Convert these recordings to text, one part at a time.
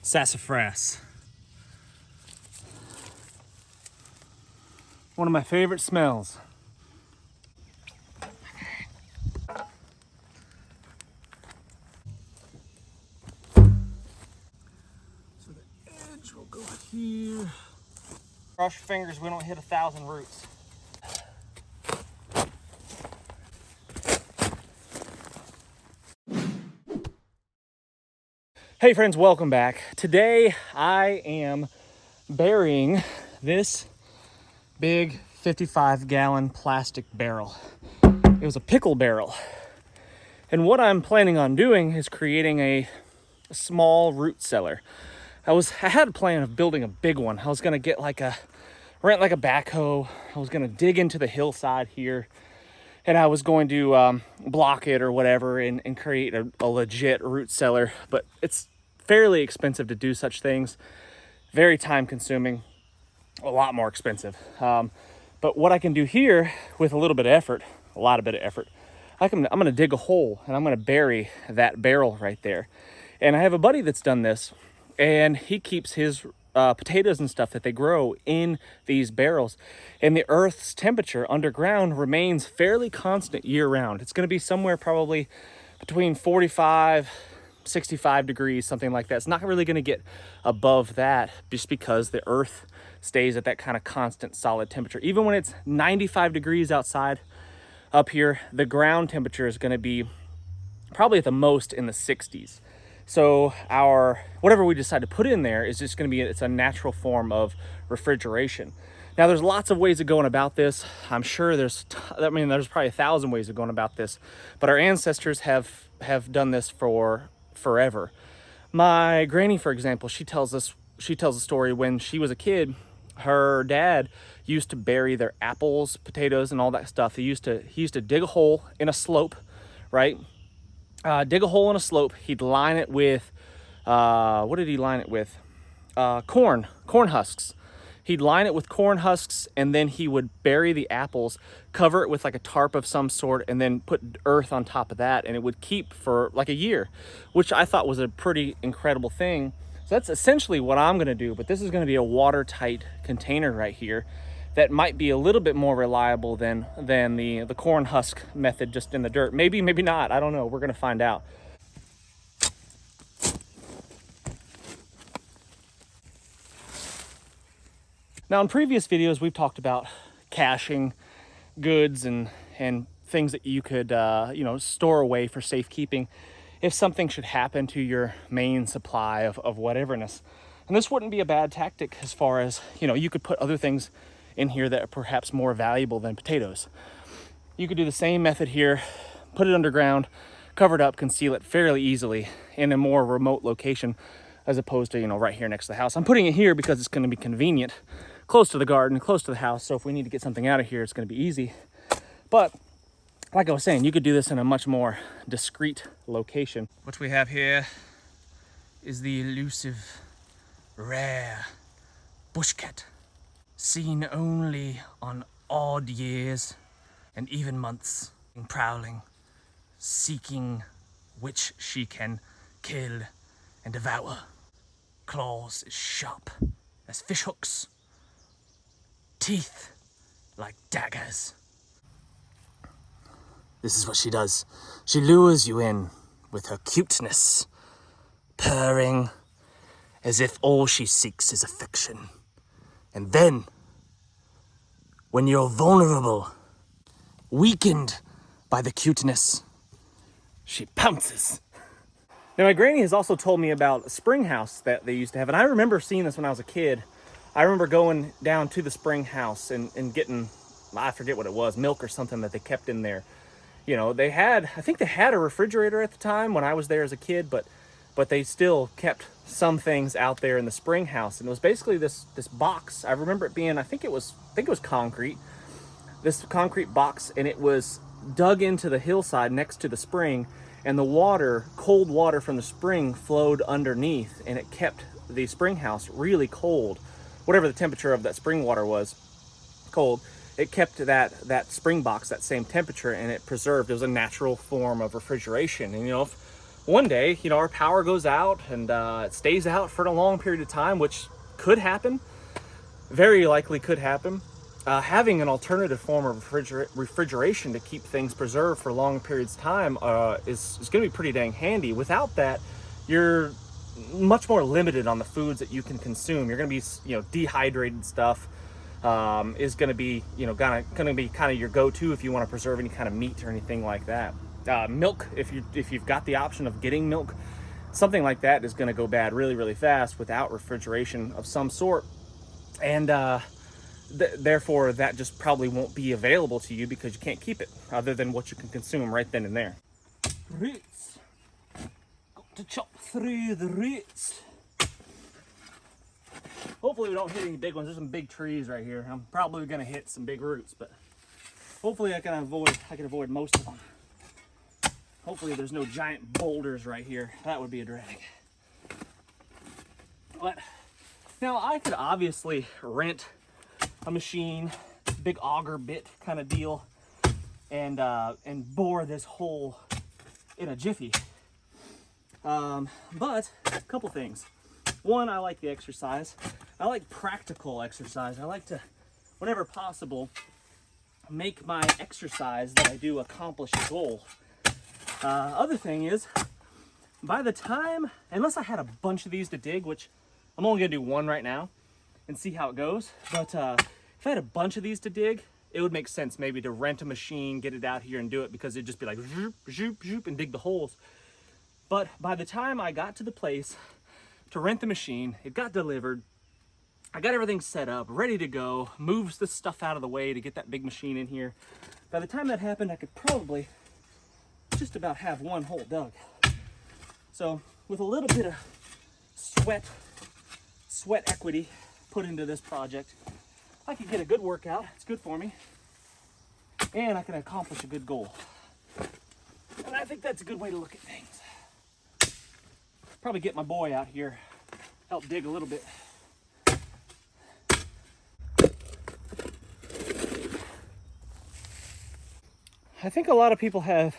Sassafras. One of my favorite smells. So the edge will go here. Cross your fingers, we don't hit 1,000 roots. Hey friends, welcome back. Today I am burying this big 55-gallon plastic barrel. It was a pickle barrel. And what I'm planning on doing is creating a small root cellar. I had a plan of building a big one. I was gonna rent like a backhoe. I was gonna dig into the hillside here, and I was going to block it or whatever and create a legit root cellar. But it's fairly expensive to do such things. Very time consuming, a lot more expensive. But what I can do here with a little bit of effort, I'm gonna dig a hole and I'm gonna bury that barrel right there. And I have a buddy that's done this, and he keeps his potatoes and stuff that they grow in these barrels, and the earth's temperature underground remains fairly constant year round. It's going to be somewhere probably between 45 65 degrees, something like that. It's not really going to get above that just because the earth stays at that kind of constant solid temperature. Even when it's 95 degrees outside up here, the ground temperature is going to be probably at the most in the 60s. So whatever we decide to put in there is just going to be, it's a natural form of refrigeration. Now there's lots of ways of going about this. I'm sure there's probably 1,000 ways of going about this, but our ancestors have done this for forever. My granny, for example, she tells a story when she was a kid. Her dad used to bury their apples, potatoes, and all that stuff. He used to dig a hole in a slope, right? Dig a hole in a slope. He'd line it with, what did he line it with? Corn husks. He'd line it with corn husks, and then he would bury the apples, cover it with like a tarp of some sort, and then put earth on top of that, and it would keep for like a year, which I thought was a pretty incredible thing. So that's essentially what I'm gonna do, but this is gonna be a watertight container right here that might be a little bit more reliable than the corn husk method just in the dirt. Maybe not, I don't know, we're gonna find out. Now in previous videos, we've talked about caching goods and things that you could store away for safekeeping if something should happen to your main supply of whateverness. And this wouldn't be a bad tactic as far as, you could put other things in here that are perhaps more valuable than potatoes. You could do the same method here, put it underground, cover it up, conceal it fairly easily in a more remote location as opposed to, right here next to the house. I'm putting it here because it's going to be convenient, close to the garden, close to the house. So if we need to get something out of here, it's going to be easy. But like I was saying, you could do this in a much more discreet location. What we have here is the elusive, rare bushcat, seen only on odd years and even months, prowling, seeking which she can kill and devour. Claws as sharp as fish hooks, teeth like daggers. This is what she does. She lures you in with her cuteness, purring as if all she seeks is affection. And then, when you're vulnerable, weakened by the cuteness, she pounces. Now, my granny has also told me about a spring house that they used to have, and I remember seeing this when I was a kid. I remember going down to the spring house and getting, I forget what it was, milk or something that they kept in there. I think they had a refrigerator at the time when I was there as a kid, but they still kept some things out there in the spring house. And it was basically this box. I remember it being, I think it was concrete, this concrete box, and it was dug into the hillside next to the spring, and the water, cold water from the spring, flowed underneath, and it kept the spring house really cold. Whatever the temperature of that spring water was, cold, it kept that spring box that same temperature, and it preserved. It was a natural form of refrigeration. And one day, you know, our power goes out and it stays out for a long period of time, which could happen, very likely could happen. Having an alternative form of refrigeration to keep things preserved for long periods of time is going to be pretty dang handy. Without that, you're much more limited on the foods that you can consume. You're going to be, you know, dehydrated stuff is going to be, you know, going to be kind of your go-to if you want to preserve any kind of meat or anything like that. Milk, if you've got the option of getting milk, something like that is going to go bad really, really fast without refrigeration of some sort. And therefore, that just probably won't be available to you because you can't keep it other than what you can consume right then and there. Roots. Got to chop through the roots. Hopefully we don't hit any big ones. There's some big trees right here. I'm probably going to hit some big roots, but hopefully I can avoid most of them. Hopefully there's no giant boulders right here. That would be a drag. But now I could obviously rent a machine, big auger bit kind of deal, and bore this hole in a jiffy. But a couple things. One, I like the exercise. I like practical exercise. I like to, whenever possible, make my exercise that I do accomplish a goal. Other thing is, by the time, unless I had a bunch of these to dig, which I'm only gonna do one right now and see how it goes, but if I had a bunch of these to dig, it would make sense maybe to rent a machine, get it out here and do it, because it'd just be like zoop, zoop, zoop, and dig the holes. But by the time I got to the place to rent the machine, it got delivered, I got everything set up, ready to go, moves the stuff out of the way to get that big machine in here. By the time that happened, I could probably just about have one hole dug. So with a little bit of sweat equity put into this project, I could get a good workout. It's good for me, and I can accomplish a good goal. And I think that's a good way to look at things. Probably get my boy out here, help dig a little bit. I think a lot of people have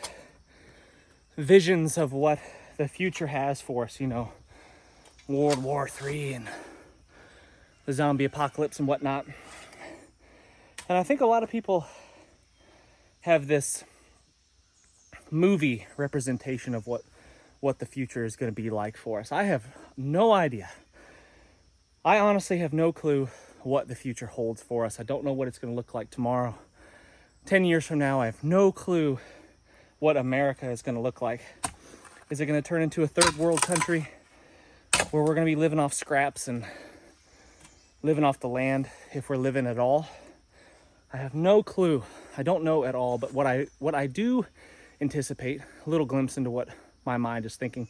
visions of what the future has for us, you know, World War III and the zombie apocalypse and whatnot. And I think a lot of people have this movie representation of what the future is going to be like for us. I have no idea. I honestly have no clue what the future holds for us. I don't know what it's going to look like tomorrow. 10 years from now, I have no clue what America is going to look like. Is it going to turn into a third world country where we're going to be living off scraps and living off the land, if we're living at all? I have no clue. I don't know at all. But what I do anticipate, a little glimpse into what my mind is thinking,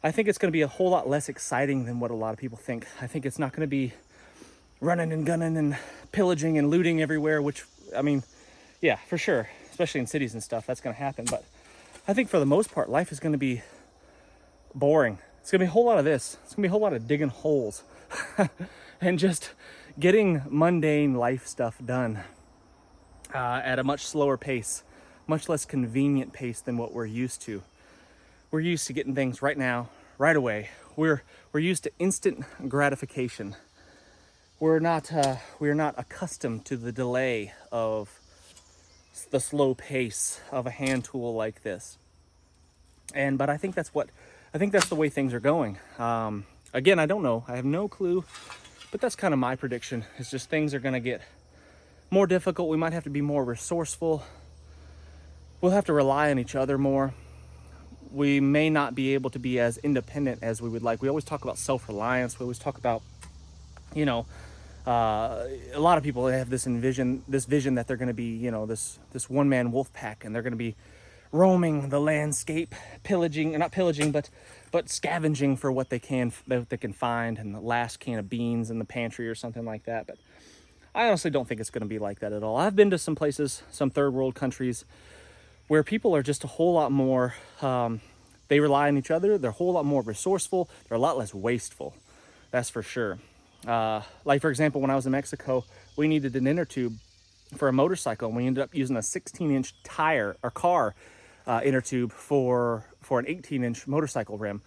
I think it's going to be a whole lot less exciting than what a lot of people think. I think it's not going to be running and gunning and pillaging and looting everywhere, which, I mean, yeah, for sure, especially in cities and stuff, that's going to happen. But I think for the most part, life is going to be boring. It's going to be a whole lot of this. It's going to be a whole lot of digging holes and just getting mundane life stuff done at a much slower pace, much less convenient pace than what we're used to. We're used to getting things right now, right away. We're used to instant gratification. We're not accustomed to the delay of the slow pace of a hand tool like this. But I think that's the way things are going. Again, I don't know. I have no clue, but that's kind of my prediction. It's just things are going to get more difficult. We might have to be more resourceful. We'll have to rely on each other more. We may not be able to be as independent as we would like. We always talk about self-reliance. We always talk about, you know, a lot of people have this vision that they're going to be, you know, this one-man wolf pack, and they're going to be roaming the landscape, not pillaging, but scavenging for what they can find, and the last can of beans in the pantry or something like that. But I honestly don't think it's going to be like that at all. I've been to some places, some third world countries, where people are just a whole lot more, they rely on each other. They're a whole lot more resourceful. They're a lot less wasteful. That's for sure. Like, for example, when I was in Mexico, we needed an inner tube for a motorcycle, and we ended up using a 16-inch tire or car inner tube for an 18-inch motorcycle rim.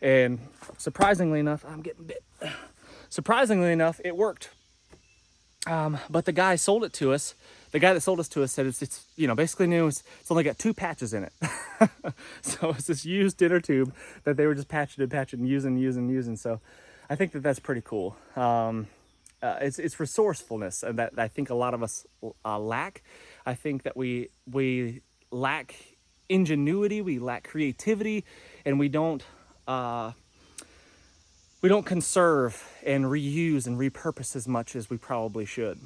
And surprisingly enough, I'm getting bit. Surprisingly enough, it worked. But the guy sold it to us. The guy that sold us to us said it's you know, basically new. It's only got 2 patches in it. So it's this used inner tube that they were just patching and using. So I think that that's pretty cool. It's resourcefulness, and that I think a lot of us lack. I think that we lack ingenuity, we lack creativity, and we don't conserve and reuse and repurpose as much as we probably should.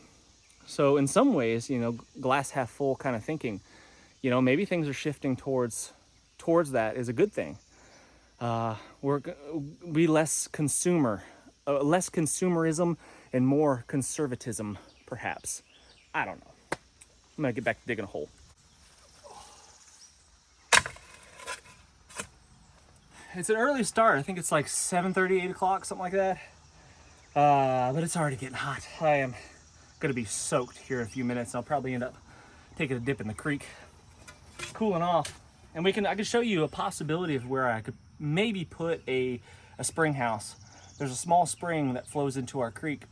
So in some ways, you know, glass half full kind of thinking, you know, maybe things are shifting towards that is a good thing. We less consumerism and more conservatism, perhaps. I don't know. I'm gonna get back to digging a hole. It's an early start. I think it's like 7:30, 8 o'clock, something like that. But it's already getting hot. I am gonna be soaked here in a few minutes. I'll probably end up taking a dip in the creek, cooling off. And I can show you a possibility of where I could maybe put a spring house. There's a small spring that flows into our creek,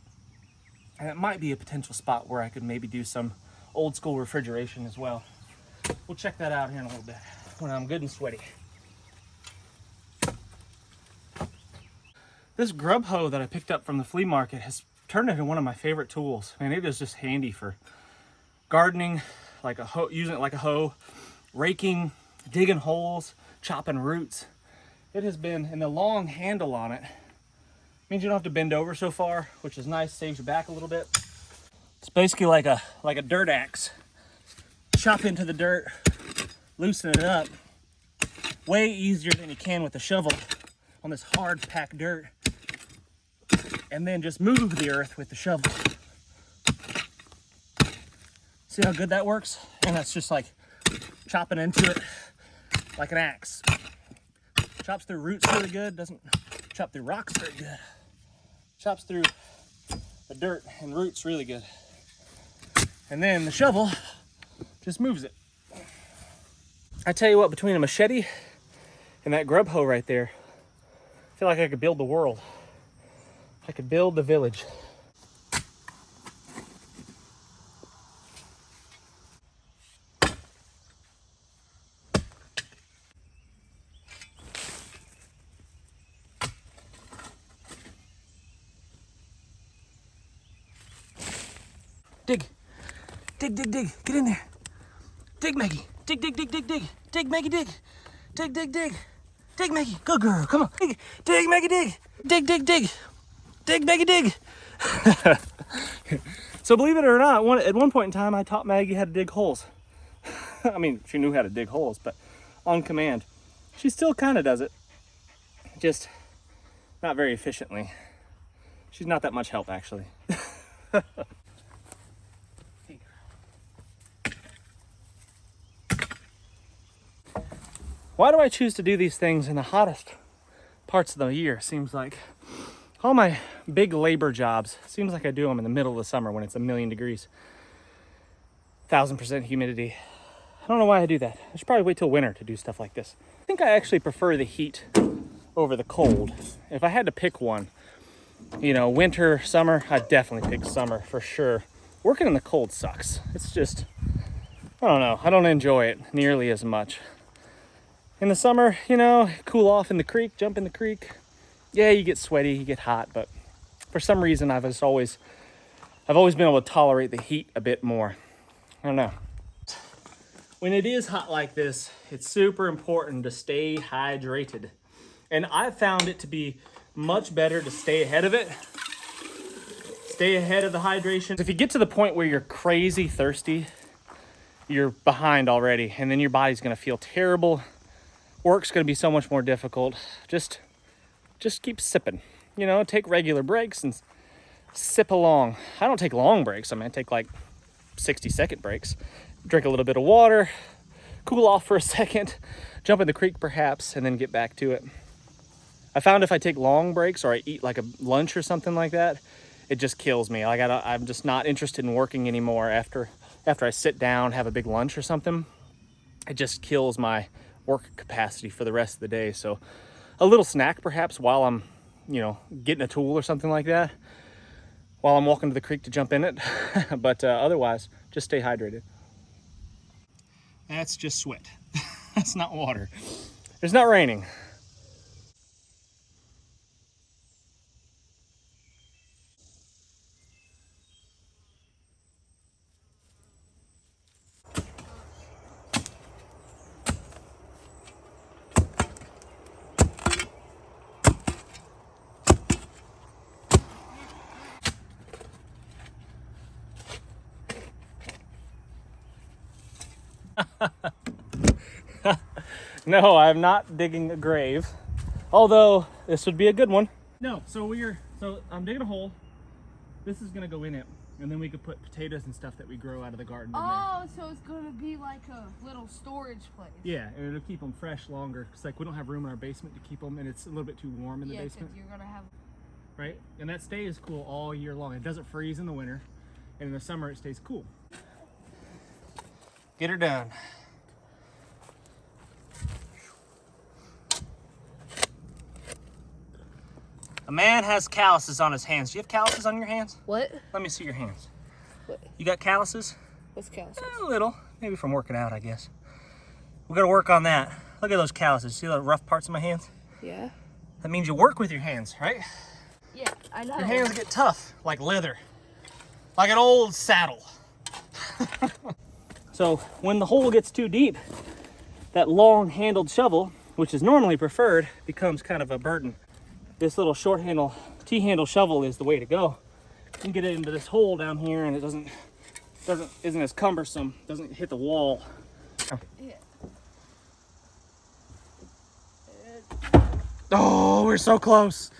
and it might be a potential spot where I could maybe do some old school refrigeration as well. We'll check that out here in a little bit when I'm good and sweaty. This grub hoe that I picked up from the flea market has turned into one of my favorite tools. Man, it is just handy for gardening, like a hoe, using it like a hoe, raking, digging holes, chopping roots. It has been, and the long handle on it means you don't have to bend over so far, which is nice, saves your back a little bit. It's basically like a dirt axe. Chop into the dirt, loosen it up. Way easier than you can with a shovel on this hard packed dirt. And then just move the earth with the shovel. See how good that works? And that's just like chopping into it like an axe. Chops through roots really good, doesn't chop through rocks very good. Chops through the dirt and roots really good. And then the shovel just moves it. I tell you what, between a machete and that grub hoe right there, I feel like I could build the world. I could build the village. Dig. Dig, dig, dig. Get in there. Dig, Maggie. Dig, dig, dig, dig, dig. Dig, Maggie, dig. Dig, dig, dig. Dig, Maggie. Good girl. Come on. Dig, dig, Maggie, dig. Dig, dig, dig. Dig, Maggie, dig. So believe it or not, at one point in time, I taught Maggie how to dig holes. I mean, she knew how to dig holes, but on command. She still kind of does it. Just not very efficiently. She's not that much help, actually. Why do I choose to do these things in the hottest parts of the year? Seems like all my big labor jobs, seems like I do them in the middle of the summer when it's 1,000,000 degrees, 1,000% humidity. I don't know why I do that. I should probably wait till winter to do stuff like this. I think I actually prefer the heat over the cold. If I had to pick one, you know, winter, summer, I'd definitely pick summer for sure. Working in the cold sucks. It's just, I don't know. I don't enjoy it nearly as much. In the summer, you know, cool off in the creek, jump in the creek. Yeah, you get sweaty, you get hot, but for some reason I've always been able to tolerate the heat a bit more. I don't know. When it is hot like this, it's super important to stay hydrated. And I've found it to be much better to stay ahead of it. Stay ahead of the hydration. If you get to the point where you're crazy thirsty, you're behind already, and then your body's gonna feel terrible. Work's gonna be so much more difficult. Just keep sipping. You know, take regular breaks and sip along. I don't take long breaks. I mean, I take like 60-second breaks. Drink a little bit of water, cool off for a second, jump in the creek perhaps, and then get back to it. I found if I take long breaks or I eat like a lunch or something like that, it just kills me. I'm just not interested in working anymore after I sit down, have a big lunch or something. it just kills my work capacity for the rest of the day. So a little snack perhaps while I'm, you know, getting a tool or something like that, while I'm walking to the creek to jump in it. But otherwise, just stay hydrated. That's just sweat. That's not water. It's not raining. No, I'm not digging a grave, although this would be a good one. No, so I'm digging a hole. This is gonna go in it, and then we could put potatoes and stuff that we grow out of the garden in there. Oh, so it's gonna be like a little storage place. Yeah, and it'll keep them fresh longer. Cause like we don't have room in our basement to keep them, and it's a little bit too warm in the basement. Yeah, you're gonna have. Right, and that stays cool all year long. It doesn't freeze in the winter, and in the summer it stays cool. Get her done. A man has calluses on his hands. Do you have calluses on your hands? What? Let me see your hands. What? You got calluses? What's calluses? A little, maybe from working out, I guess. We gotta work on that. Look at those calluses. See the rough parts of my hands? Yeah. That means you work with your hands, right? Yeah, I know. Your hands get tough, like leather, like an old saddle. So when the hole gets too deep, that long-handled shovel, which is normally preferred, becomes kind of a burden. This little short handle, T-handle shovel is the way to go. You can get it into this hole down here, and it isn't as cumbersome. Doesn't hit the wall. Yeah. Oh, we're so close.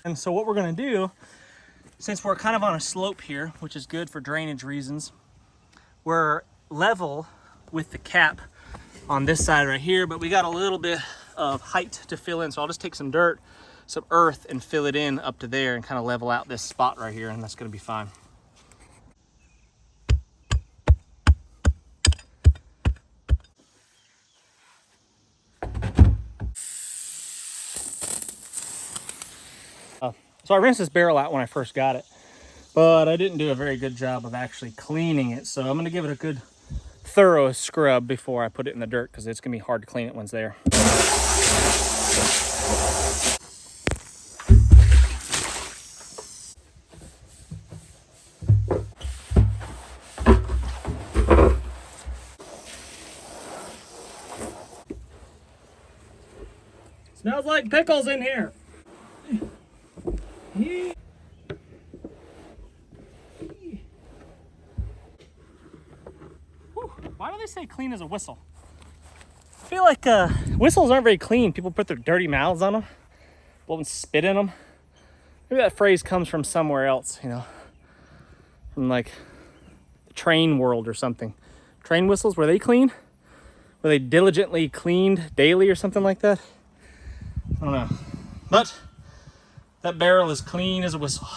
And so what we're gonna do, since we're kind of on a slope here, which is good for drainage reasons, we're level with the cap on this side right here, but we got a little bit of height to fill in. So I'll just take some dirt, some earth, and fill it in up to there and kind of level out this spot right here, and that's gonna be fine. So I rinsed this barrel out when I first got it, but I didn't do a very good job of actually cleaning it. So I'm gonna give it a good thorough scrub before I put it in the dirt, because it's gonna be hard to clean it once there. Smells like pickles in here. Why do they say clean as a whistle? I feel like whistles aren't very clean. People put their dirty mouths on them, blow and spit in them. Maybe that phrase comes from somewhere else, you know, from like the train world or something. Train whistles, were they clean? Were they diligently cleaned daily or something like that? I don't know. But that barrel is clean as a whistle.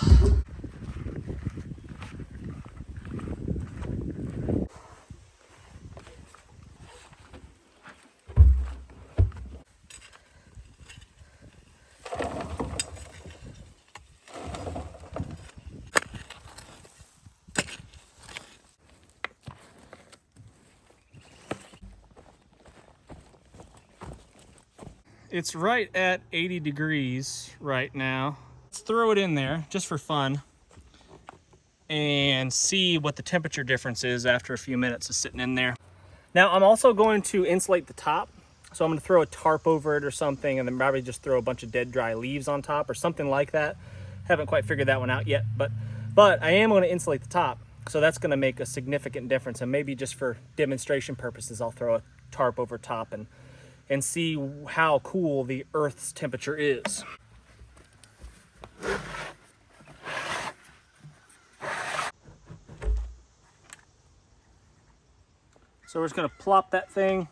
It's right at 80 degrees right now. Let's throw it in there just for fun and see what the temperature difference is after a few minutes of sitting in there. Now I'm also going to insulate the top. So I'm gonna throw a tarp over it or something, and then probably just throw a bunch of dead dry leaves on top or something like that. Haven't quite figured that one out yet, but I am gonna insulate the top. So that's gonna make a significant difference, and maybe just for demonstration purposes, I'll throw a tarp over top and see how cool the Earth's temperature is. So we're just gonna plop that thing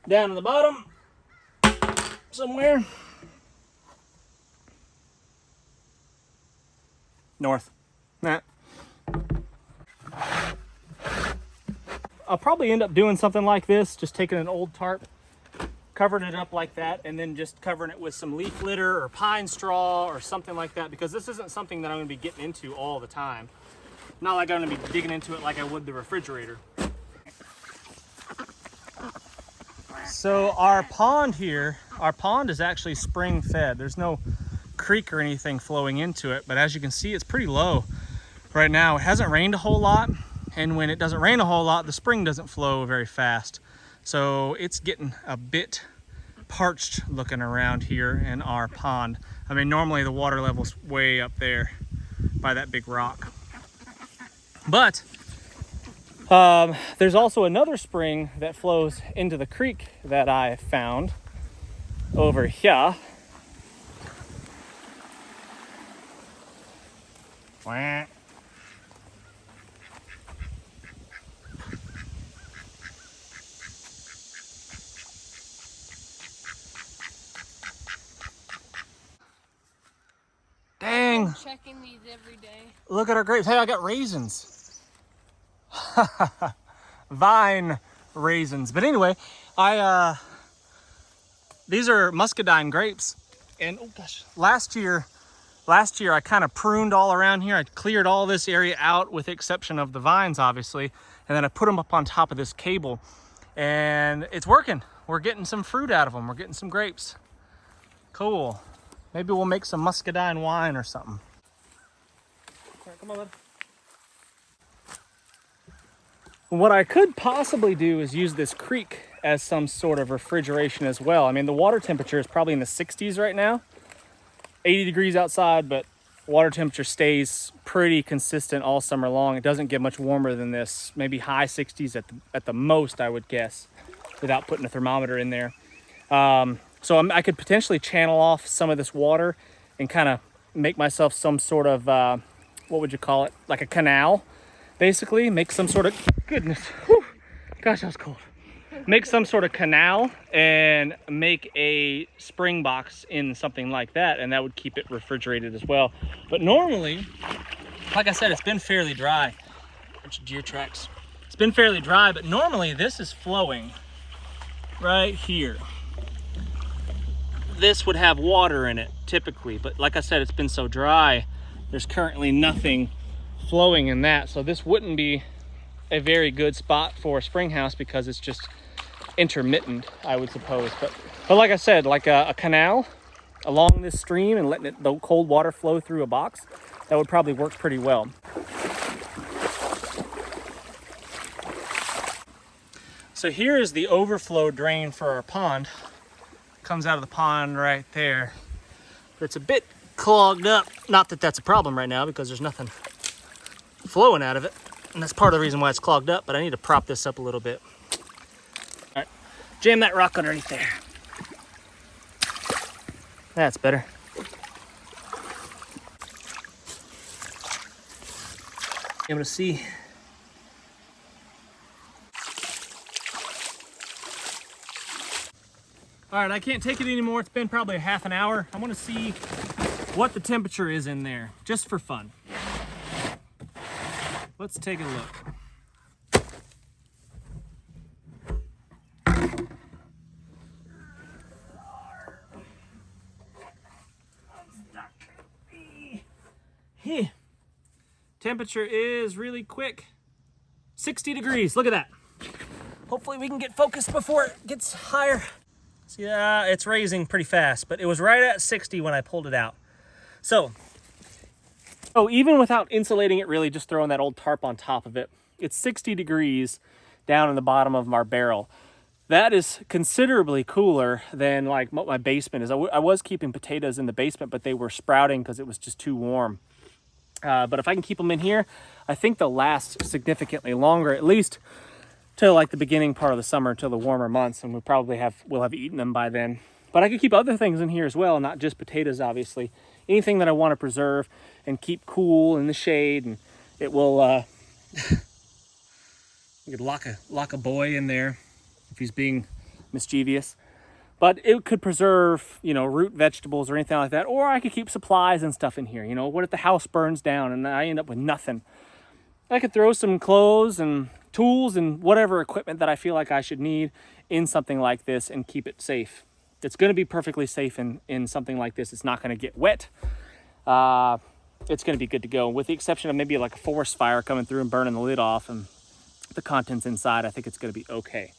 down to the bottom somewhere. North. Nah. I'll probably end up doing something like this, just taking an old tarp, covering it up like that, and then just covering it with some leaf litter or pine straw or something like that, because this isn't something that I'm going to be getting into all the time. Not like I'm going to be digging into it like I would the refrigerator. So our pond here, our pond is actually spring fed. There's no creek or anything flowing into it, but as you can see, it's pretty low right now. It hasn't rained a whole lot, and when it doesn't rain a whole lot, the spring doesn't flow very fast. So it's getting a bit parched looking around here in our pond. I mean, normally the water level's way up there by that big rock. But there's also another spring that flows into the creek that I found over here. Wah. Dang. I'm checking these every day. Look at our grapes. Hey, I got raisins. Vine raisins. But anyway, these are muscadine grapes. And oh gosh, last year I kind of pruned all around here. I cleared all this area out with the exception of the vines, obviously. And then I put them up on top of this cable. And it's working. We're getting some fruit out of them. We're getting some grapes. Cool. Maybe we'll make some muscadine wine or something. All right, come on, bud. What I could possibly do is use this creek as some sort of refrigeration as well. I mean, the water temperature is probably in the 60s right now. 80 degrees outside, but water temperature stays pretty consistent all summer long. It doesn't get much warmer than this, maybe high 60s at the most, I would guess, without putting a thermometer in there. So I could potentially channel off some of this water and kind of make myself some sort of, what would you call it? Like a canal, basically. Make some sort of, goodness, whew, gosh, that was cold. Make some sort of canal and make a spring box in something like that, and that would keep it refrigerated as well. But normally, like I said, it's been fairly dry. Bunch of deer tracks. It's been fairly dry, but normally this is flowing right here. This would have water in it typically, but like I said, it's been so dry, there's currently nothing flowing in that. So this wouldn't be a very good spot for a spring house because it's just intermittent, I would suppose. But like I said, like a canal along this stream and letting the cold water flow through a box, that would probably work pretty well. So here is the overflow drain for our pond. Comes out of the pond right there, but it's a bit clogged up. Not that that's a problem right now because there's nothing flowing out of it, and that's part of the reason why it's clogged up, but I need to prop this up a little bit. All right, jam that rock underneath there. That's better. Able to see. All right, I can't take it anymore. It's been probably a half an hour. I want to see what the temperature is in there, just for fun. Let's take a look. Here. Temperature is really quick. 60 degrees, look at that. Hopefully we can get focused before it gets higher. See, it's raising pretty fast, but it was right at 60 when I pulled it out. So even without insulating it, really just throwing that old tarp on top of it, it's 60 degrees down in the bottom of our barrel. That is considerably cooler than like what my basement is. I was keeping potatoes in the basement, but they were sprouting because it was just too warm. But if I can keep them in here, I think they'll last significantly longer, at least till like the beginning part of the summer, till the warmer months, and we'll have eaten them by then. But I could keep other things in here as well, not just potatoes, obviously. Anything that I want to preserve and keep cool in the shade, and it will. You could lock a boy in there if he's being mischievous. But it could preserve, root vegetables or anything like that. Or I could keep supplies and stuff in here. What if the house burns down and I end up with nothing? I could throw some clothes and tools and whatever equipment that I feel like I should need in something like this and keep it safe. It's going to be perfectly safe in something like this. It's not going to get wet. It's going to be good to go, with the exception of maybe like a forest fire coming through and burning the lid off and the contents inside. I think it's going to be okay.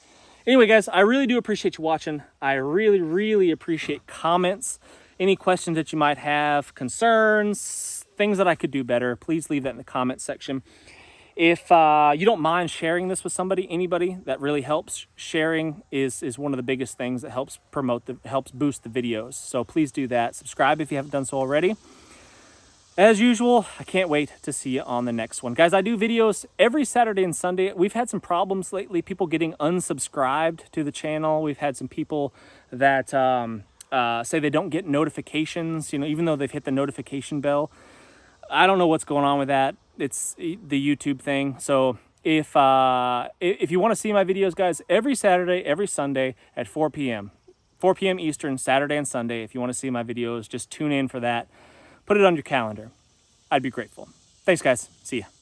Anyway, guys, I really do appreciate you watching. I really, really appreciate comments. Any questions that you might have, concerns, things that I could do better, please leave that in the comment section. If you don't mind sharing this with somebody, anybody, that really helps. Sharing is one of the biggest things that helps helps boost the videos. So please do that. Subscribe if you haven't done so already. As usual, I can't wait to see you on the next one. Guys, I do videos every Saturday and Sunday. We've had some problems lately, people getting unsubscribed to the channel. We've had some people that say they don't get notifications, you know, even though they've hit the notification bell. I don't know what's going on with that. It's the YouTube thing. So if you want to see my videos, guys, every Saturday, every Sunday at 4 p.m. 4 p.m. Eastern, Saturday and Sunday. If you want to see my videos, just tune in for that. Put it on your calendar. I'd be grateful. Thanks, guys. See ya.